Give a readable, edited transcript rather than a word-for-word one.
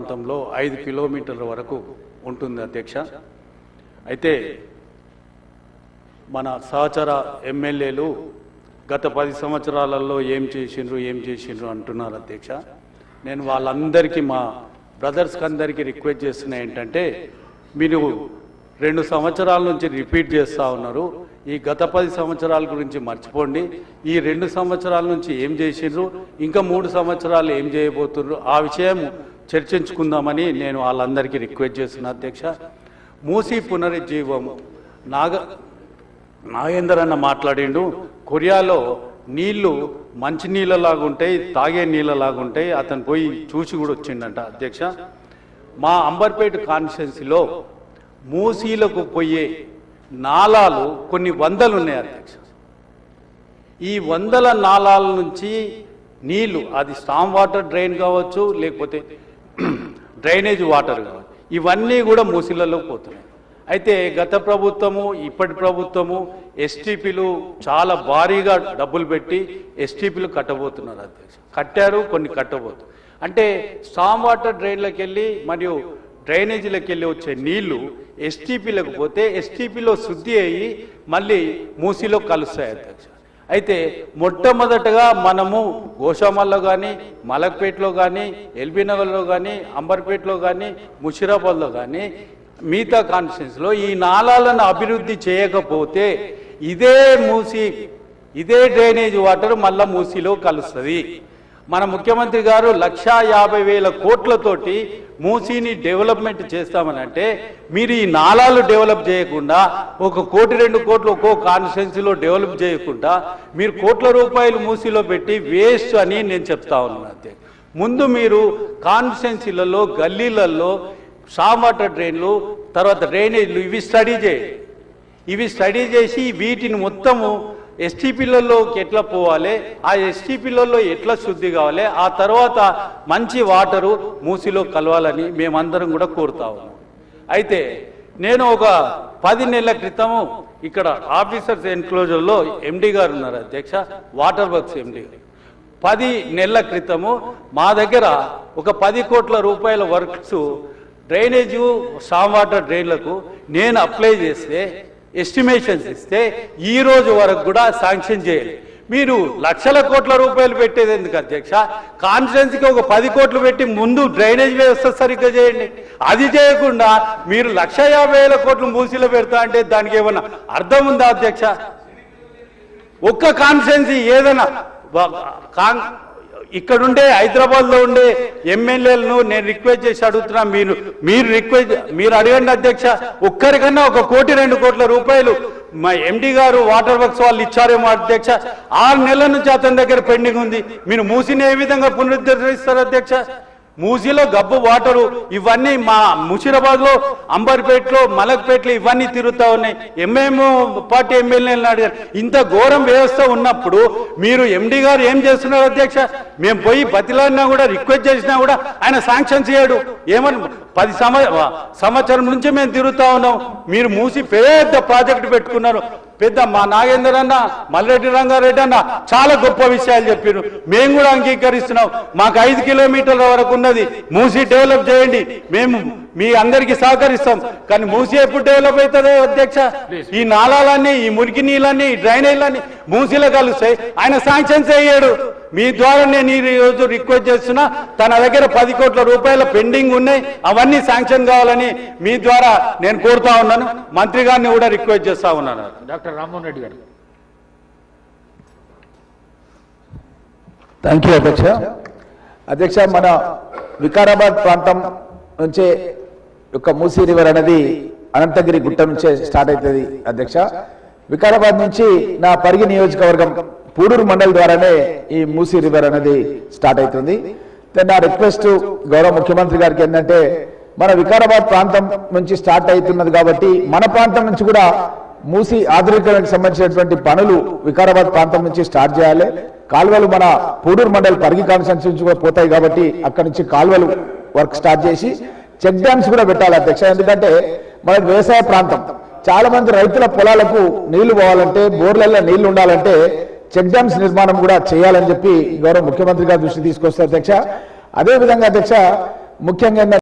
ప్రాంతంలో 5 కిలోమీటర్ల వరకు ఉంటుంది అధ్యక్ష. అయితే మన సహచర ఎమ్మెల్యేలు గత 10 సంవత్సరాలలో ఏం చేసిండ్రు అంటున్నారు అధ్యక్ష. నేను వాళ్ళందరికీ మా బ్రదర్స్కి అందరికీ రిక్వెస్ట్ చేస్తున్నా ఏంటంటే, మీరు 2 సంవత్సరాల నుంచి రిపీట్ చేస్తూ ఉన్నారు. ఈ గత 10 సంవత్సరాల గురించి మర్చిపోండి. ఈ 2 సంవత్సరాల నుంచి ఏం చేసిండ్రు, ఇంకా 3 సంవత్సరాలు ఏం చేయబోతున్నారు, ఆ విషయం చర్చించుకుందామని నేను వాళ్ళందరికీ రిక్వెస్ట్ చేస్తున్నా అధ్యక్ష. మూసీ పునరుజ్జీవము నాగేందర్ అన్న మాట్లాడిండు. కొరియాలో నీళ్లు మంచి నీళ్ళలాగుంటాయి, తాగే నీళ్ళలాగుంటాయి. అతను పోయి చూసి కూడా వచ్చిండంట అధ్యక్ష. మా అంబర్పేట కాన్స్టిట్యున్సీలో మూసీలకు పోయే నాలాలు కొన్ని వందలు ఉన్నాయి అధ్యక్ష. ఈ వందల నాలాల నుంచి నీళ్లు, అది స్టామ్ వాటర్ డ్రైన్ కావచ్చు, లేకపోతే డ్రైనేజ్ వాటర్ కావచ్చు, ఇవన్నీ కూడా మూసీలలో పోతున్నాయి. అయితే గత ప్రభుత్వము ఇప్పటి ప్రభుత్వము ఎస్టీపీలు చాలా భారీగా డబ్బులు పెట్టి ఎస్టీపీలు కట్టబోతున్నారు అధ్యక్ష. కట్టారు, కొన్ని కట్టబోతున్నారు. అంటే స్టామ్ వాటర్ డ్రైన్లకు వెళ్ళి మరియు డ్రైనేజీలకు వెళ్ళి వచ్చే నీళ్లు ఎస్టీపీలకు పోతే ఎస్టీపీలో శుద్ధి అయ్యి మళ్ళీ మూసీలో కలుస్తాయి అధ్యక్ష. అయితే మొట్టమొదటగా మనము గోషామల్లో కానీ, మలక్పేటలో కానీ, ఎల్బీ నగర్లో కానీ, అంబర్పేటలో కానీ, ముషిరాబాద్లో కానీ, మిగతా కాన్స్టిట్యున్సీలో ఈ నాలాలను అభివృద్ధి చేయకపోతే ఇదే డ్రైనేజ్ వాటర్ మళ్ళా మూసీలో కలుస్తుంది. మన ముఖ్యమంత్రి గారు 1,50,000 కోట్లతోటి మూసీని డెవలప్మెంట్ చేస్తామని అంటే, మీరు ఈ నాలాలు డెవలప్ చేయకుండా 1 కోటి 2 కోట్లు ఒక్కో కాన్స్టిట్యున్సీలో డెవలప్ చేయకుండా మీరు కోట్ల రూపాయలు మూసీలో పెట్టి వేస్ట్ అని నేను చెప్తా ఉన్నాను అంతే. ముందు మీరు కాన్స్టిట్యున్సీలలో, గల్లీలలో స్టామ్ వాటర్ డ్రైన్లు, తర్వాత డ్రైనేజ్లు ఇవి స్టడీ చేసి వీటిని మొత్తము ఎస్టీపీలలోకి ఎట్లా పోవాలి, ఆ ఎస్టీపీలలో ఎట్లా శుద్ధి కావాలి, ఆ తర్వాత మంచి వాటరు మూసీలో కలవాలని మేమందరం కూడా కోరుతా ఉన్నాం. అయితే నేను ఒక 10 నెలల క్రితము ఇక్కడ ఆఫీసర్స్ ఎన్క్లోజర్లో ఎండి గారు ఉన్నారు అధ్యక్ష, వాటర్ వర్క్స్ ఎండి గారు. 10 నెలల క్రితము మా దగ్గర ఒక 10 కోట్ల రూపాయల వర్క్స్ డ్రైనేజు స్టామ్ వాటర్ డ్రైన్లకు నేను అప్లై చేస్తే, ఎస్టిమేషన్స్ ఇస్తే ఈ రోజు వరకు కూడా శాంక్షన్ చేయాలి. మీరు లక్షల కోట్ల రూపాయలు పెట్టేది ఎందుకు అధ్యక్ష? కాన్స్టిట్యున్సీకి ఒక 10 కోట్లు పెట్టి ముందు డ్రైనేజ్ వ్యవస్థ సరిగ్గా చేయండి. అది చేయకుండా మీరు 1,50,000 కోట్లు మూసీలో పెడతా అంటే దానికి ఏమన్నా అర్థం ఉందా అధ్యక్ష? ఒక్క కాన్స్టిట్యున్సీ ఏదైనా ఇక్కడుండే హైదరాబాద్లో ఉండే ఎమ్మెల్యేలను నేను రిక్వెస్ట్ చేసి అడుగుతున్నా, మీరు అడగండి అధ్యక్ష. ఒక్కరికన్నా 1 కోటి 2 కోట్ల రూపాయలు మా ఎండి గారు వాటర్ వర్క్స్ వాళ్ళు ఇచ్చారేమో అధ్యక్ష. 6 నెలల నుంచి అతని దగ్గర పెండింగ్ ఉంది. మీరు మూసీని ఏ విధంగా పునరుద్ధరిస్తారు అధ్యక్ష? మూసీలో గబ్బు వాటరు ఇవన్నీ మా ముషిరాబాద్లో, అంబర్పేటలో, మలక్పేటలో ఇవన్నీ తిరుగుతూ ఉన్నాయి. పార్టీ ఎమ్మెల్యేలను అడిగారు. ఇంత ఘోరం వ్యవస్థ ఉన్నప్పుడు మీరు ఎండి గారు ఏం చేస్తున్నారు అధ్యక్ష? మేము పోయి బతిలాడినా కూడా, రిక్వెస్ట్ చేసినా కూడా ఆయన శాంక్షన్ చేయడు. ఏమని 10 సంవత్సరం నుంచి మేము తిరుగుతా ఉన్నాం. మీరు మూసి పెద్ద ప్రాజెక్టు పెట్టుకున్నారు. మా నాగేందర్ అన్న, మల్రెడ్డి రంగారెడ్డి అన్న చాలా గొప్ప విషయాలు చెప్పారు. మేము కూడా అంగీకరిస్తున్నాం. మాకు 5 కిలోమీటర్ల వరకు ఉన్నది. మూసి డెవలప్ చేయండి, మేము మీ అందరికీ సహకరిస్తాం. కానీ మూసి ఎప్పుడు డెవలప్ అవుతుంది అధ్యక్ష? ఈ నాళాలన్నీ, ఈ మురికి నీళ్ళన్నీ, ఈ డ్రైనేజ్లన్నీ మూసీలో కలుస్తాయి. ఆయన శాంక్షన్ చేయడు. మీ ద్వారా నేను ఈ రోజు రిక్వెస్ట్ చేస్తున్నా, తన దగ్గర 10 కోట్ల రూపాయల పెండింగ్ ఉన్నాయి, అవన్నీ శాంక్షన్ కావాలని మీ ద్వారా నేను కోరుతా ఉన్నాను. మంత్రి గారిని కూడా రిక్వెస్ట్ చేస్తా ఉన్నాను. డాక్టర్ రామ్మోహన్ రెడ్డి గారు. థ్యాంక్ యూ అధ్యక్ష. అధ్యక్ష, మన వికారాబాద్ ప్రాంతం నుంచే యొక్క మూసీ రివర్ అనేది అనంతగిరి గుట్ట నుంచే స్టార్ట్ అవుతుంది అధ్యక్ష. వికారాబాద్ నుంచి నా పరిగి నియోజకవర్గం పూడూరు మండల్ ద్వారానే ఈ మూసీ రివర్ అనేది స్టార్ట్ అవుతుంది. నా రిక్వెస్ట్ గౌరవ ముఖ్యమంత్రి గారికి ఏంటంటే, మన వికారాబాద్ ప్రాంతం నుంచి స్టార్ట్ అవుతున్నది కాబట్టి మన ప్రాంతం నుంచి కూడా మూసీ ఆధునీకరణకు సంబంధించినటువంటి పనులు వికారాబాద్ ప్రాంతం నుంచి స్టార్ట్ చేయాలి. కాలువలు మన పూడూరు మండల్ పరిగి కాన్స్టిట్యున్సీ నుంచి కూడా పోతాయి కాబట్టి అక్కడి నుంచి కాలువలు వర్క్ స్టార్ట్ చేసి చెక్ డ్యామ్స్ కూడా పెట్టాలి అధ్యక్ష. ఎందుకంటే మనకు వ్యవసాయ ప్రాంతం, చాలా మంది రైతుల పొలాలకు నీళ్లు పోవాలంటే, బోర్లలో నీళ్లు ఉండాలంటే చెక్ డ్యామ్స్ నిర్మాణం కూడా చేయాలని చెప్పి గౌరవ ముఖ్యమంత్రి గారి దృష్టి తీసుకొస్తారు అధ్యక్ష. అదేవిధంగా అధ్యక్ష, ముఖ్యంగా